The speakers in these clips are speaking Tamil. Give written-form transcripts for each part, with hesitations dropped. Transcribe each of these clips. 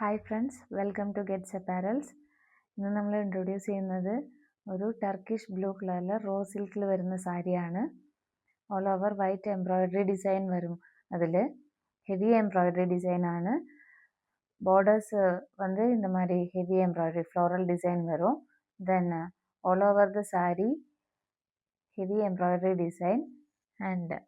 Hi friends, welcome to gets apparels. ഇന്ന് നമ്മൾ ഇൻട്രൊഡ്യൂസ് ചെയ്യുന്നത് ഒരു ടർക്കിഷ് ബ്ലൂ കളറിൽ റോ സിൽക്കിൽ വരുന്ന സാരിയാണ്. All over white embroidery design വരും. അതിൽ ஹெவி எம்ப்ராய்டரி டிசைன் ആണ്. பார்டர்ஸ் வந்து இந்த மாதிரி ஹெவி எம்ப்ராய்டரி ஃப்ளோரல் டிசைன் வரும். Then all over the sari heavy embroidery design and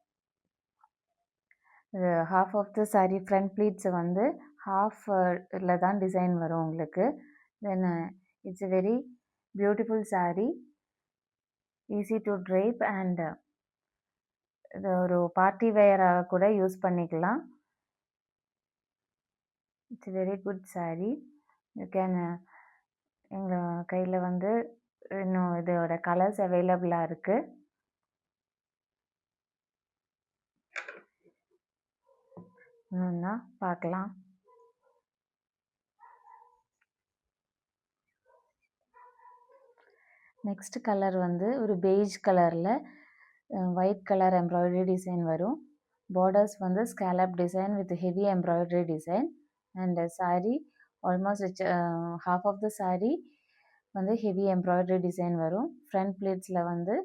half of the sari front ப்ளீட்ஸை வந்து ஹாஃபில் தான் டிசைன் வரும் உங்களுக்கு. Then it's a very beautiful sari, easy to drape and இது ஒரு பார்ட்டி வேராக கூட யூஸ் பண்ணிக்கலாம். It's very good sari. You can எங்கள் கையில் வந்து இன்னும் இதோட கலர்ஸ் அவைலபிளாக இருக்குது. இன்னொன்னா பார்க்கலாம். நெக்ஸ்ட் கலர் வந்து ஒரு பெய்ஜ் கலரில் ஒயிட் கலர் எம்ப்ராய்டரி டிசைன் வரும். பார்டர்ஸ் வந்து scallop design with heavy embroidery design and sari almost half of the sari வந்து ஹெவி எம்ப்ராய்டரி டிசைன் வரும். ஃப்ரண்ட் பிளேட்ஸில் வந்து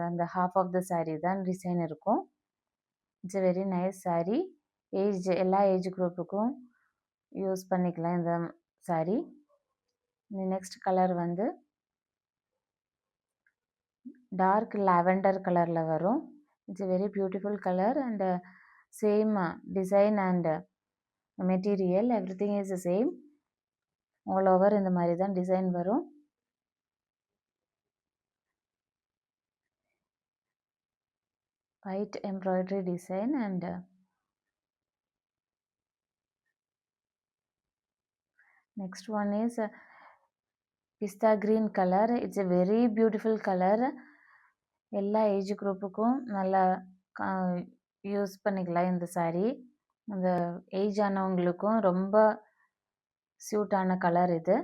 அந்த ஹாஃப் ஆஃப் த சாரி தான் டிசைன் இருக்கும். It's a very nice sari. எல்லா ஏஜ் குரூப்புக்கும் யூஸ் பண்ணிக்கலாம் இந்த சாரி. நெக்ஸ்ட் கலர் வந்து டார்க் லாவெண்டர் கலரில் வரும். It's a very beautiful colour and same design and material everything is same. All over இந்த மாதிரி தான் டிசைன் வரும். White embroidery design and next one is pista green colour. It's a very beautiful colour. எல்லா ஏஜ் குரூப்புக்கும் நல்லா யூஸ் பண்ணிக்கலாம் இந்த சாரீ. அந்த ஏஜ் ஆனவங்களுக்கும் ரொம்ப சூட்டான கலர் இது.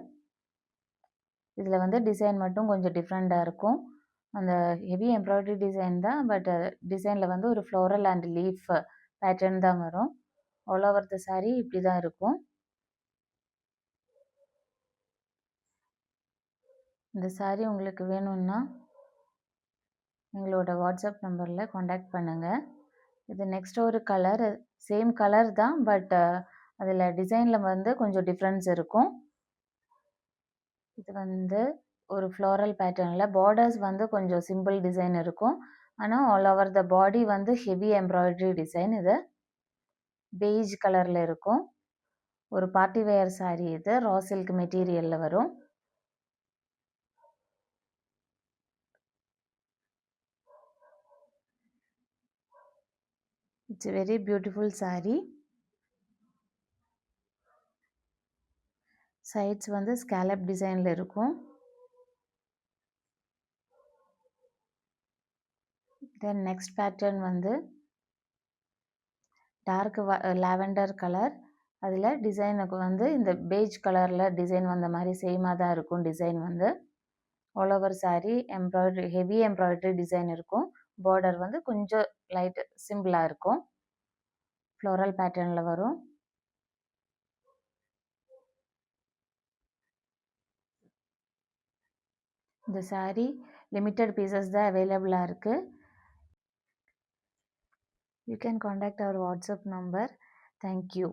இதில் வந்து டிசைன் மட்டும் கொஞ்சம் டிஃப்ரெண்ட்டாக இருக்கும். அந்த ஹெவி எம்ப்ராய்டரி டிசைன் தான், பட் டிசைனில் வந்து ஒரு ஃப்ளோரல் அண்ட் லீஃப் பேட்டர்ன் தான் வரும். ஆல் ஓவர் த சாரீ இப்படி தான் இருக்கும். இந்த சாரீ உங்களுக்கு வேணும்னா எங்களோட வாட்ஸ்அப் நம்பரில் காண்டாக்ட் பண்ணுங்கள். இது நெக்ஸ்ட் ஒரு கலர், சேம் கலர் தான், பட் அதில் டிசைனில் வந்து கொஞ்சம் டிஃப்ரென்ஸ் இருக்கும். இது வந்து ஒரு ஃப்ளோரல் பேட்டர்னில் பார்டர்ஸ் வந்து கொஞ்சம் சிம்பிள் டிசைன் இருக்கும். ஆனால் ஆல் ஓவர் த பாடி வந்து ஹெவி எம்ப்ராய்டரி டிசைன். இது பெய்ஜ் கலரில் இருக்கும். ஒரு பார்ட்டி வேர் சாரீ இது. ரா சில்க் மெட்டீரியலில் வரும். It's a very beautiful saree. Sides வந்து ஸ்கேலப் டிசைனில் இருக்கும். தென் நெக்ஸ்ட் பேட்டர்ன் வந்து டார்க் லாவெண்டர் கலர். அதில் டிசைனுக்கு வந்து இந்த பெய்ஜ் கலரில் டிசைன் வந்த மாதிரி சேமாக தான் இருக்கும். டிசைன் வந்து all over sari embroidery heavy embroidery design இருக்கும். பார்டர் வந்து கொஞ்சம் லைட் சிம்பிளாக இருக்கும். ஃப்ளோரல் பேட்டர்னில் வரும். இந்த சாரீ லிமிட்டட் பீசஸ் தான் அவைலபிளாக இருக்குது. You can contact our WhatsApp number. Thank you.